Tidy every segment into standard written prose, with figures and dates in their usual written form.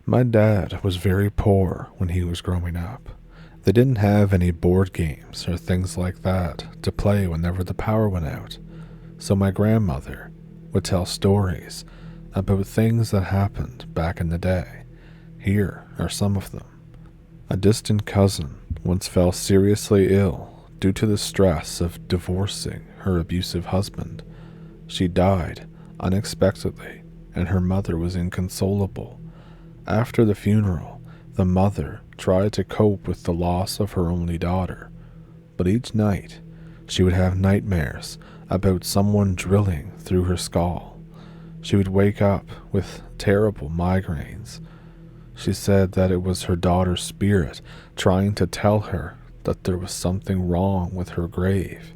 My dad was very poor when he was growing up. They didn't have any board games or things like that to play whenever the power went out, so my grandmother would tell stories about things that happened back in the day. Here are some of them. A distant cousin once fell seriously ill due to the stress of divorcing her abusive husband. She died unexpectedly, and her mother was inconsolable. After the funeral, the mother tried to cope with the loss of her only daughter, but each night she would have nightmares about someone drilling through her skull. She would wake up with terrible migraines. She said that it was her daughter's spirit trying to tell her that there was something wrong with her grave.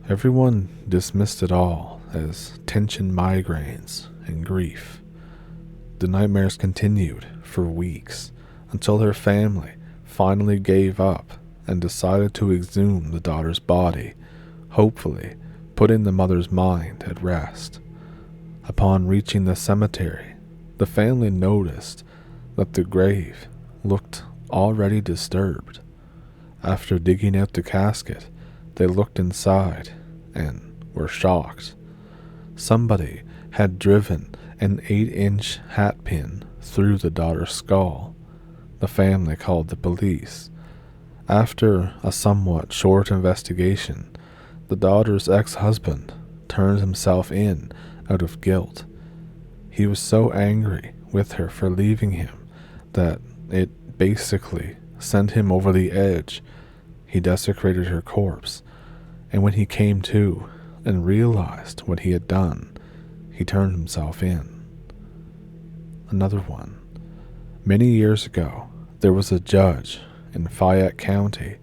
Everyone dismissed it all as tension migraines and grief. The nightmares continued for weeks until her family finally gave up and decided to exhume the daughter's body, hopefully putting the mother's mind at rest. Upon reaching the cemetery, the family noticed that the grave looked already disturbed. After digging out the casket, they looked inside and were shocked. Somebody had driven an 8-inch hat pin through the daughter's skull. The family called the police. After a somewhat short investigation, the daughter's ex-husband turned himself in out of guilt. He was so angry with her for leaving him that it basically sent him over the edge. He desecrated her corpse, and when he came to and realized what he had done, he turned himself in. Another one. Many years ago, there was a judge in Fayette County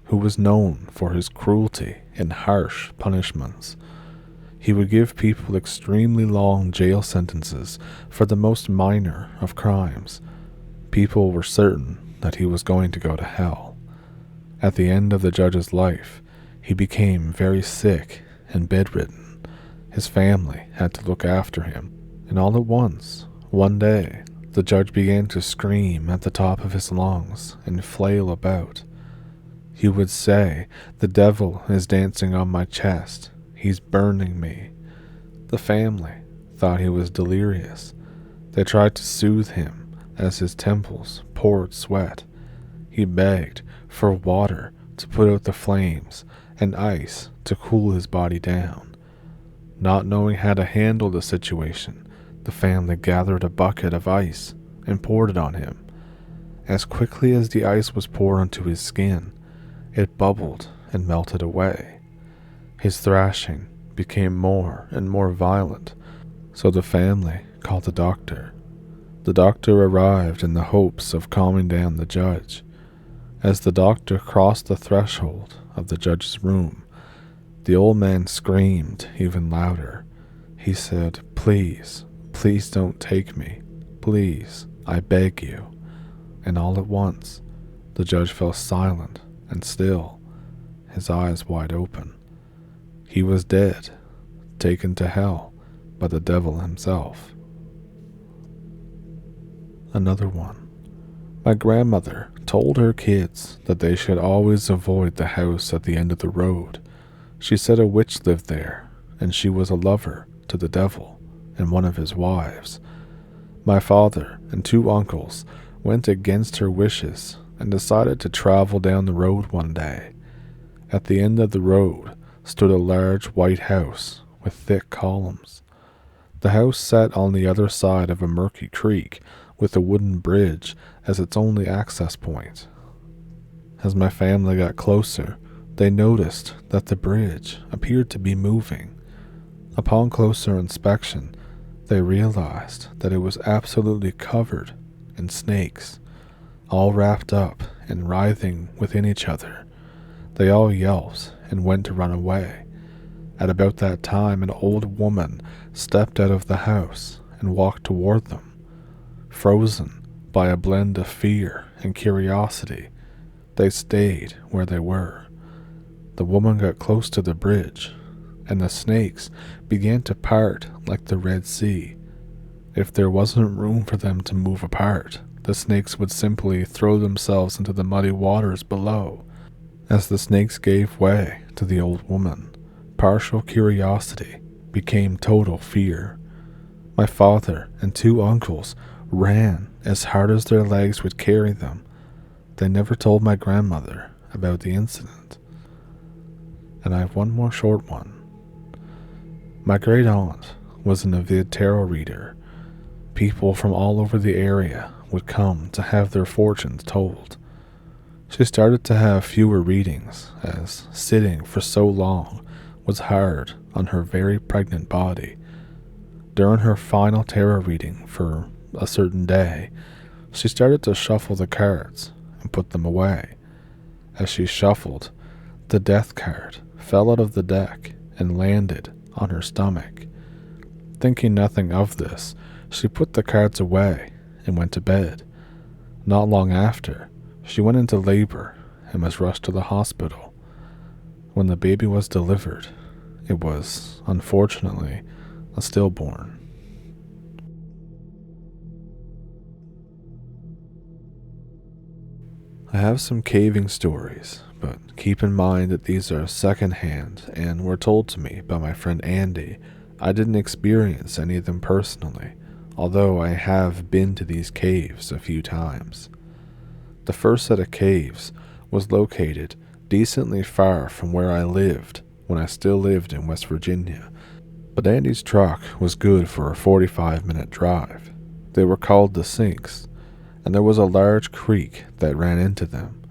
who was known for his cruelty and harsh punishments. He would give people extremely long jail sentences for the most minor of crimes. People were certain that he was going to go to hell. At the end of the judge's life, he became very sick and bedridden. His family had to look after him, and all at once, one day, the judge began to scream at the top of his lungs and flail about. He would say, "The devil is dancing on my chest. He's burning me." The family thought he was delirious. They tried to soothe him as his temples poured sweat. He begged for water to put out the flames and ice to cool his body down. Not knowing how to handle the situation, the family gathered a bucket of ice and poured it on him. As quickly as the ice was poured onto his skin, it bubbled and melted away. His thrashing became more and more violent, so the family called the doctor. The doctor arrived in the hopes of calming down the judge. As the doctor crossed the threshold of the judge's room, the old man screamed even louder. He said, "Please, please don't take me. Please, I beg you." And all at once, the judge fell silent and still, his eyes wide open. He was dead, taken to hell by the devil himself. Another one. My grandmother told her kids that they should always avoid the house at the end of the road. She said a witch lived there, and she was a lover to the devil and one of his wives. My father and 2 uncles went against her wishes and decided to travel down the road one day. At the end of the road stood a large white house with thick columns. The house sat on the other side of a murky creek with a wooden bridge as its only access point. As my family got closer, they noticed that the bridge appeared to be moving. Upon closer inspection, they realized that it was absolutely covered in snakes, all wrapped up and writhing within each other. They all yelped and went to run away. At about that time, an old woman stepped out of the house and walked toward them. Frozen by a blend of fear and curiosity, they stayed where they were. The woman got close to the bridge, and the snakes began to part like the Red Sea. If there wasn't room for them to move apart, the snakes would simply throw themselves into the muddy waters below. As the snakes gave way to the old woman, partial curiosity became total fear. My father and two uncles ran as hard as their legs would carry them. They never told my grandmother about the incident. And I have one more short one. My great aunt was an avid tarot reader. People from all over the area would come to have their fortunes told. She started to have fewer readings, as sitting for so long was hard on her very pregnant body. During her final tarot reading for a certain day, she started to shuffle the cards and put them away. As she shuffled, the death card fell out of the deck and landed on her stomach. Thinking nothing of this, she put the cards away and went to bed. Not long after, she went into labor and was rushed to the hospital. When the baby was delivered, it was, unfortunately, a stillborn. I have some caving stories, but keep in mind that these are secondhand and were told to me by my friend Andy. I didn't experience any of them personally, although I have been to these caves a few times. The first set of caves was located decently far from where I lived when I still lived in West Virginia, but Andy's truck was good for a 45-minute drive. They were called the Sinks, and there was a large creek that ran into them.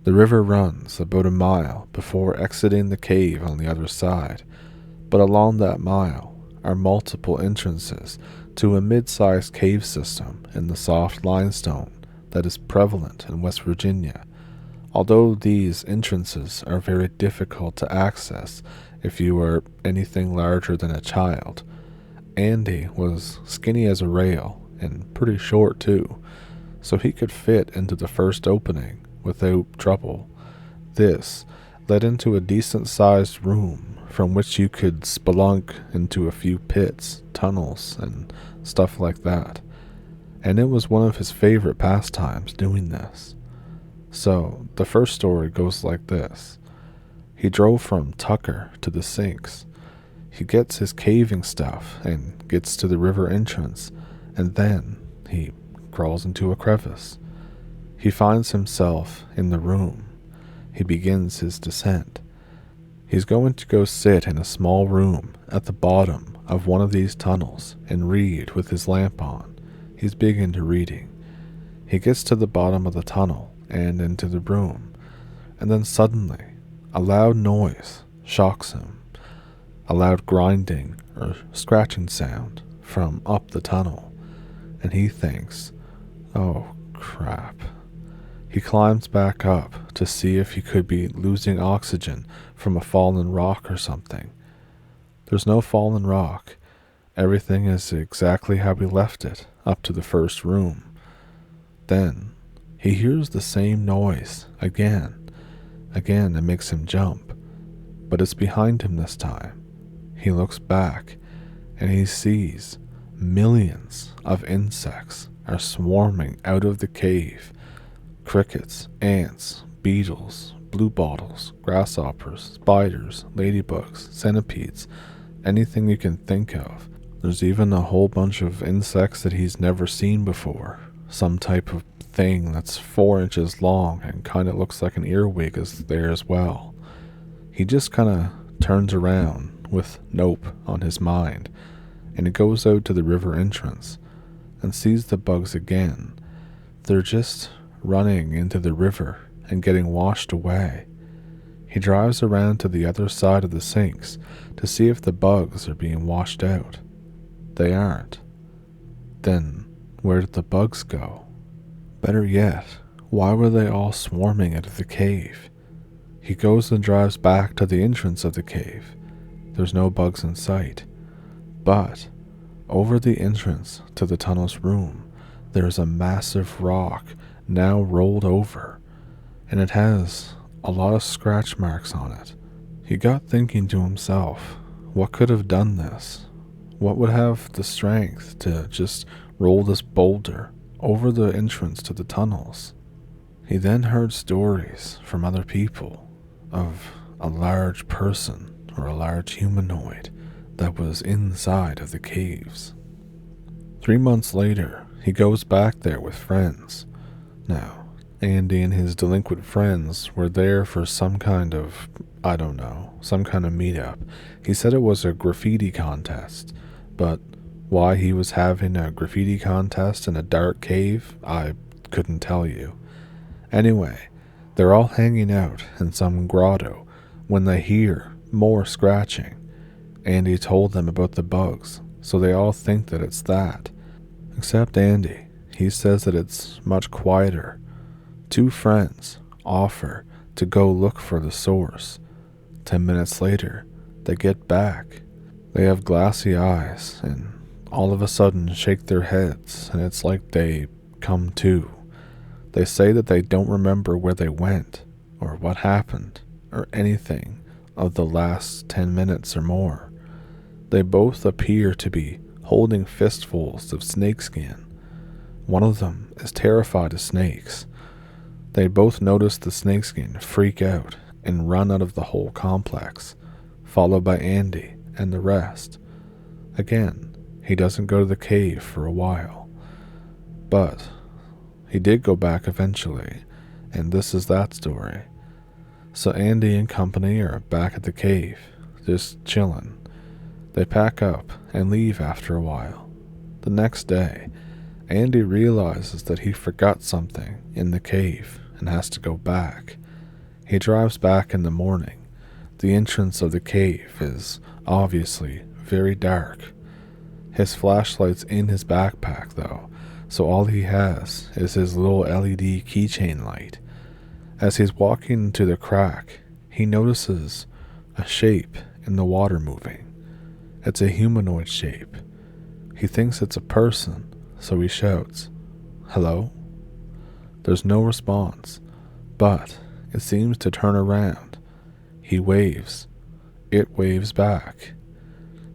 The river runs about a mile before exiting the cave on the other side, but along that mile are multiple entrances to a mid-sized cave system in the soft limestone that is prevalent in West Virginia. Although these entrances are very difficult to access if you are anything larger than a child, Andy was skinny as a rail and pretty short too, so he could fit into the first opening without trouble. This led into a decent-sized room from which you could spelunk into a few pits, tunnels, and stuff like that. And it was one of his favorite pastimes doing this. So, the first story goes like this. He drove from Tucker to the Sinks. He gets his caving stuff and gets to the river entrance, and then he crawls into a crevice. He finds himself in the room. He begins his descent. He's going to go sit in a small room at the bottom of one of these tunnels and read with his lamp on. He's big into reading. He gets to the bottom of the tunnel and into the room, and then suddenly a loud noise shocks him. A loud grinding or scratching sound from up the tunnel, and he thinks, "Oh, crap." He climbs back up to see if he could be losing oxygen from a fallen rock or something. There's no fallen rock. Everything is exactly how he left it up to the first room. Then he hears the same noise again. Again, it makes him jump, but it's behind him this time. He looks back and he sees millions of insects are swarming out of the cave. Crickets, ants, beetles, bluebottles, grasshoppers, spiders, ladybugs, centipedes, anything you can think of. There's even a whole bunch of insects that he's never seen before. Some type of thing that's 4 inches long and kind of looks like an earwig is there as well. He just kind of turns around with nope on his mind, and he goes out to the river entrance and sees the bugs again. They're just running into the river and getting washed away. He drives around to the other side of the sinks to see if the bugs are being washed out. They aren't. Then where did the bugs go? Better yet, why were they all swarming out of the cave? He goes and drives back to the entrance of the cave. There's no bugs in sight. But over the entrance to the tunnel's room, there's a massive rock now rolled over, and it has a lot of scratch marks on it. He got thinking to himself, what could have done this? What would have the strength to just roll this boulder over the entrance to the tunnels. He then heard stories from other people of a large person or a large humanoid that was inside of the caves. 3 months later, he goes back there with friends. Now, Andy and his delinquent friends were there for some kind of, some kind of meetup. He said it was a graffiti contest, but why he was having a graffiti contest in a dark cave, I couldn't tell you. Anyway, they're all hanging out in some grotto when they hear more scratching. Andy told them about the bugs, so they all think that it's that. Except Andy. He says that it's much quieter. 2 friends offer to go look for the source. 10 minutes later, they get back. They have glassy eyes and all of a sudden shake their heads, and it's like they come to. They say that they don't remember where they went or what happened or anything of the last 10 minutes or more. They both appear to be holding fistfuls of snakeskin. One of them is terrified of snakes. They both notice the snakeskin freak out and run out of the whole complex, followed by Andy and the rest. Again, he doesn't go to the cave for a while. But he did go back eventually, and this is that story. So Andy and company are back at the cave, just chilling. They pack up and leave after a while. The next day, Andy realizes that he forgot something in the cave and has to go back. He drives back in the morning. The entrance of the cave is obviously very dark. His flashlight's in his backpack though, so all he has is his little LED keychain light. As he's walking into the crack, he notices a shape in the water moving. It's a humanoid shape. He thinks it's a person, so he shouts, "Hello?" There's no response, but it seems to turn around. He waves. It waves back.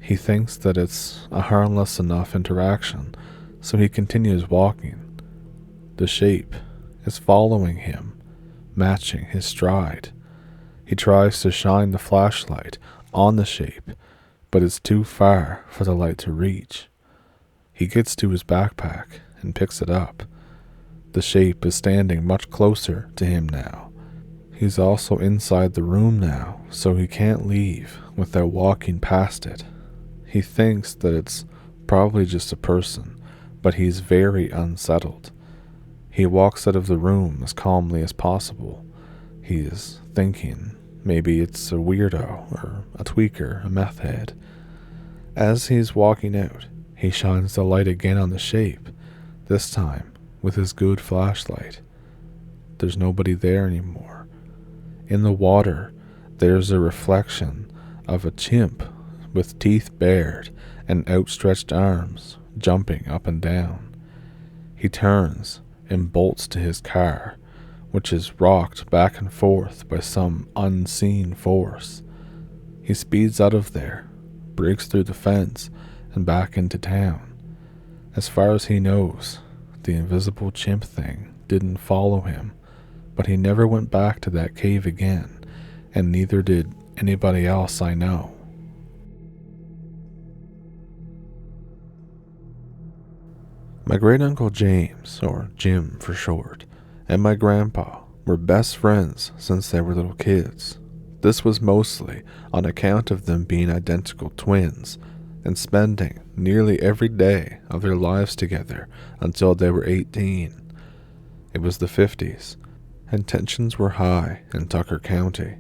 He thinks that it's a harmless enough interaction, so he continues walking. The shape is following him, matching his stride. He tries to shine the flashlight on the shape, but it's too far for the light to reach. He gets to his backpack and picks it up. The shape is standing much closer to him now. He's also inside the room now, so he can't leave without walking past it. He thinks that it's probably just a person, but he's very unsettled. He walks out of the room as calmly as possible. He is thinking maybe it's a weirdo or a tweaker, a meth head. As he's walking out, he shines the light again on the shape, this time with his good flashlight. There's nobody there anymore. In the water, there's a reflection of a chimp with teeth bared and outstretched arms jumping up and down. He turns and bolts to his car, which is rocked back and forth by some unseen force. He speeds out of there, breaks through the fence, and back into town. As far as he knows, the invisible chimp thing didn't follow him, but he never went back to that cave again, and neither did anybody else I know. My great-uncle James, or Jim for short, and my grandpa were best friends since they were little kids. This was mostly on account of them being identical twins and spending nearly every day of their lives together until they were 18. It was the 50s, and tensions were high in Tucker County.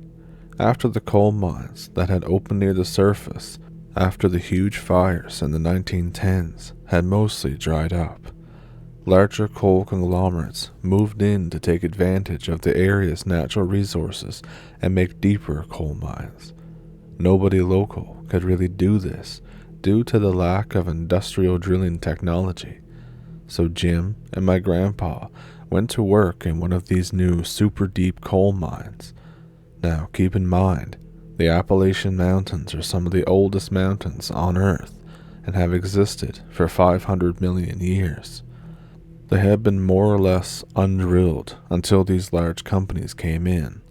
After the coal mines that had opened near the surface, after the huge fires in the 1910s had mostly dried up, larger coal conglomerates moved in to take advantage of the area's natural resources and make deeper coal mines. Nobody local could really do this due to the lack of industrial drilling technology. So Jim and my grandpa went to work in one of these new super deep coal mines. Now keep in mind, the Appalachian Mountains are some of the oldest mountains on Earth and have existed for 500 million years. They had been more or less undrilled until these large companies came in.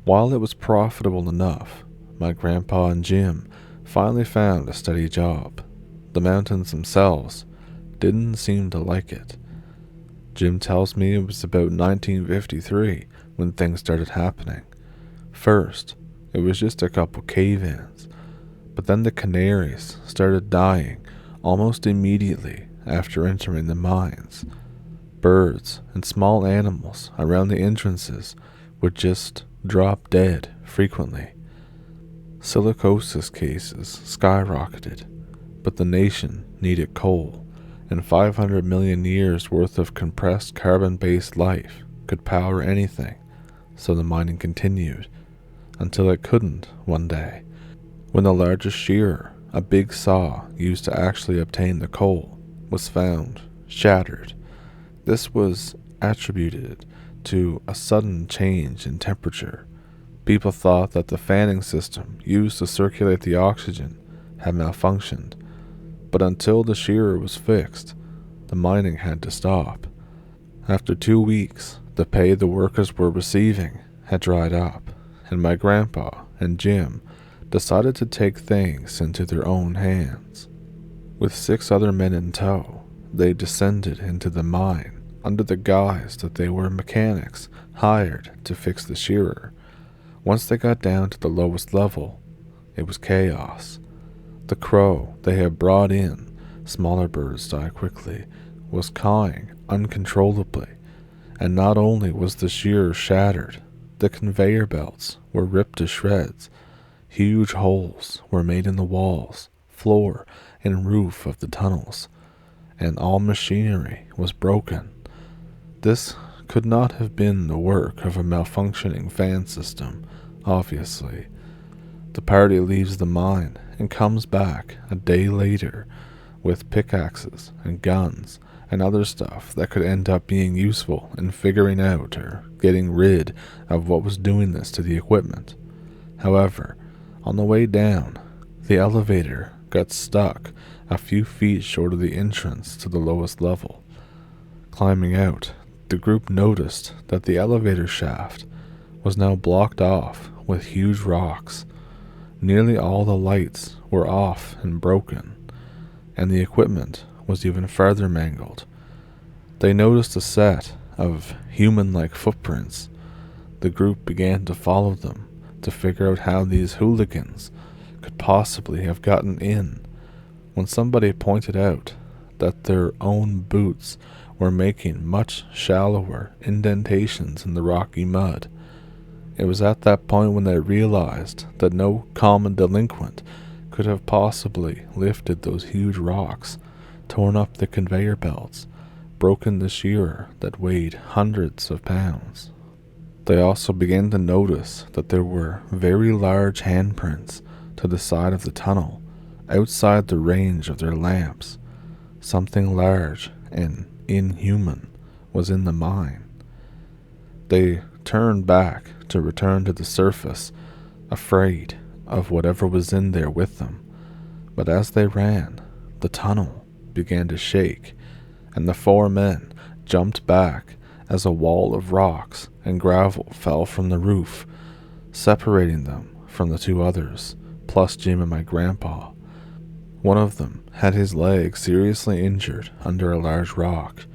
While it was profitable enough, my grandpa and Jim finally found a steady job. The mountains themselves didn't seem to like it. Jim tells me it was about 1953 when things started happening. First, it was just a couple cave-ins, but then the canaries started dying almost immediately after entering the mines. Birds and small animals around the entrances would just drop dead frequently. Silicosis cases skyrocketed, but the nation needed coal, and 500 million years worth of compressed carbon-based life could power anything, so the mining continued, until it couldn't one day, when the largest shearer, a big saw used to actually obtain the coal, was found shattered. This was attributed to a sudden change in temperature. People thought that the fanning system used to circulate the oxygen had malfunctioned, but until the shearer was fixed, the mining had to stop. After 2 weeks, the pay the workers were receiving had dried up, and my grandpa and Jim decided to take things into their own hands. With 6 other men in tow, they descended into the mine under the guise that they were mechanics hired to fix the shearer. Once they got down to the lowest level, it was chaos. The crow they had brought in, smaller birds die quickly, was cawing uncontrollably, and not only was the shearer shattered, the conveyor belts were ripped to shreds. Huge holes were made in the walls, floor, and roof of the tunnels, and all machinery was broken. This could not have been the work of a malfunctioning fan system, obviously. The party leaves the mine and comes back a day later with pickaxes and guns and other stuff that could end up being useful in figuring out or getting rid of what was doing this to the equipment. However, on the way down, the elevator got stuck a few feet short of the entrance to the lowest level. Climbing out, the group noticed that the elevator shaft was now blocked off with huge rocks. Nearly all the lights were off and broken, and the equipment was even further mangled. They noticed a set of human-like footprints. The group began to follow them to figure out how these hooligans could possibly have gotten in, when somebody pointed out that their own boots were making much shallower indentations in the rocky mud. It was at that point when they realized that no common delinquent could have possibly lifted those huge rocks, torn up the conveyor belts, broken the shearer that weighed hundreds of pounds. They also began to notice that there were very large handprints to the side of the tunnel, outside the range of their lamps. Something large and inhuman was in the mine. They turned back to return to the surface, afraid of whatever was in there with them. But as they ran, the tunnel began to shake, and the 4 men jumped back as a wall of rocks and gravel fell from the roof, separating them from the 2 others, plus Jim and my grandpa. One of them had his leg seriously injured under a large rock,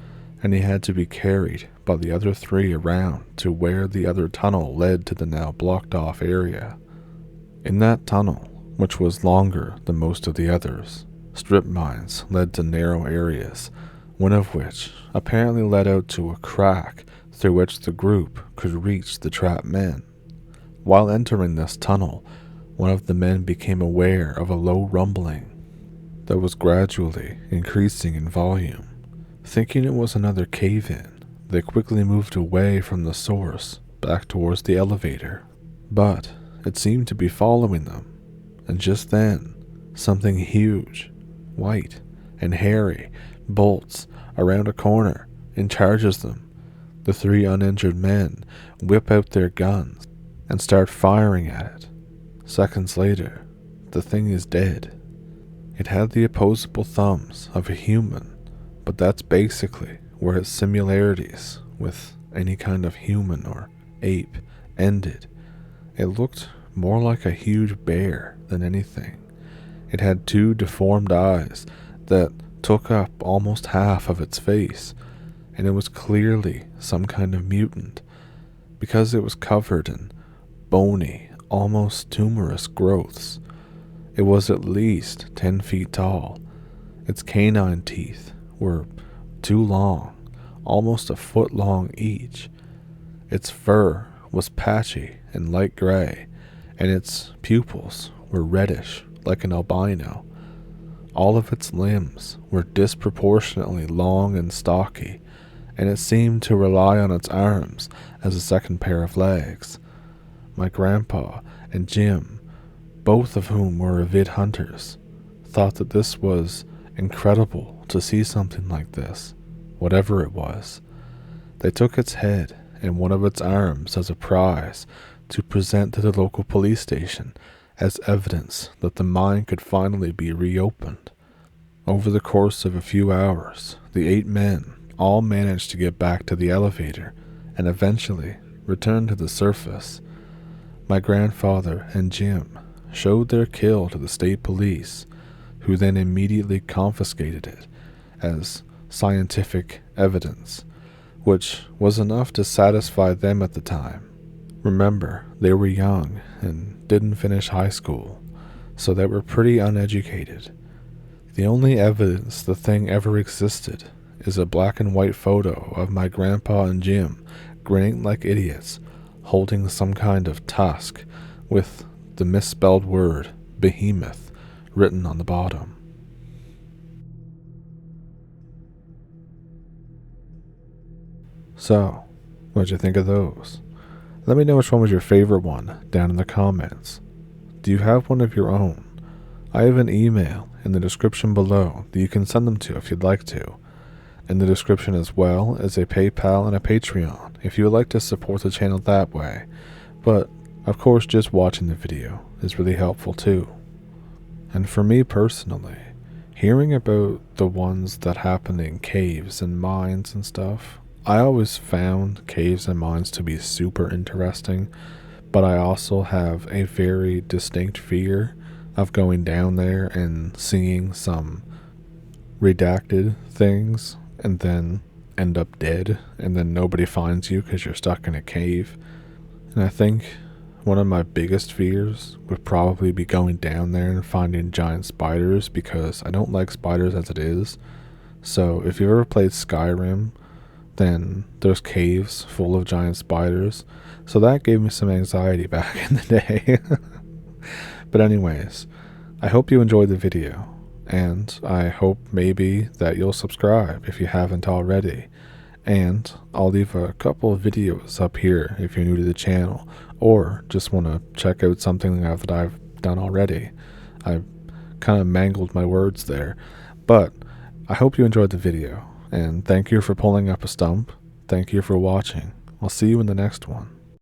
and he had to be carried by the other 3 around to where the other tunnel led to the now blocked off area. In that tunnel, which was longer than most of the others, strip mines led to narrow areas, one of which apparently led out to a crack through which the group could reach the trapped men. While entering this tunnel, one of the men became aware of a low rumbling that was gradually increasing in volume. Thinking it was another cave-in, they quickly moved away from the source, back towards the elevator. But it seemed to be following them, and just then, something huge, white, and hairy bolts around a corner and charges them. The 3 uninjured men whip out their guns and start firing at it. Seconds later, the thing is dead. It had the opposable thumbs of a human, but that's basically where its similarities with any kind of human or ape ended. It looked more like a huge bear than anything. It had two deformed eyes that took up almost half of its face, and it was clearly some kind of mutant, because it was covered in bony, almost tumorous growths. It was at least 10 feet tall. Its canine teeth were too long, almost a foot long each. Its fur was patchy and light gray, and its pupils were reddish like an albino. All of its limbs were disproportionately long and stocky, and it seemed to rely on its arms as a second pair of legs. My grandpa and Jim, both of whom were avid hunters, thought that this was incredible to see something like this, whatever it was. They took its head and one of its arms as a prize to present to the local police station as evidence that the mine could finally be reopened. Over the course of a few hours, the 8 men all managed to get back to the elevator and eventually returned to the surface. My grandfather and Jim showed their kill to the state police, who then immediately confiscated it as scientific evidence, which was enough to satisfy them at the time. Remember, they were young and didn't finish high school, so they were pretty uneducated. The only evidence the thing ever existed is a black and white photo of my grandpa and Jim grinning like idiots, holding some kind of tusk with the misspelled word Behemoth written on the bottom. So, what'd you think of those? Let me know which one was your favorite one down in the comments. Do you have one of your own? I have an email in the description below that you can send them to if you'd like to. In the description as well is a PayPal and a Patreon if you would like to support the channel that way. But, of course, just watching the video is really helpful too. And for me personally, hearing about the ones that happen in caves and mines and stuff, I always found caves and mines to be super interesting, but I also have a very distinct fear of going down there and seeing some redacted things and then end up dead and then nobody finds you because you're stuck in a cave. And I think one of my biggest fears would probably be going down there and finding giant spiders, because I don't like spiders as it is. So if you've ever played Skyrim, then there's caves full of giant spiders, so that gave me some anxiety back in the day. But anyways, I hope you enjoyed the video, and I hope maybe that you'll subscribe if you haven't already. And I'll leave a couple of videos up here if you're new to the channel, or just want to check out something that I've done already. I kind of mangled my words there, but I hope you enjoyed the video. And thank you for pulling up a stump. Thank you for watching. I'll see you in the next one.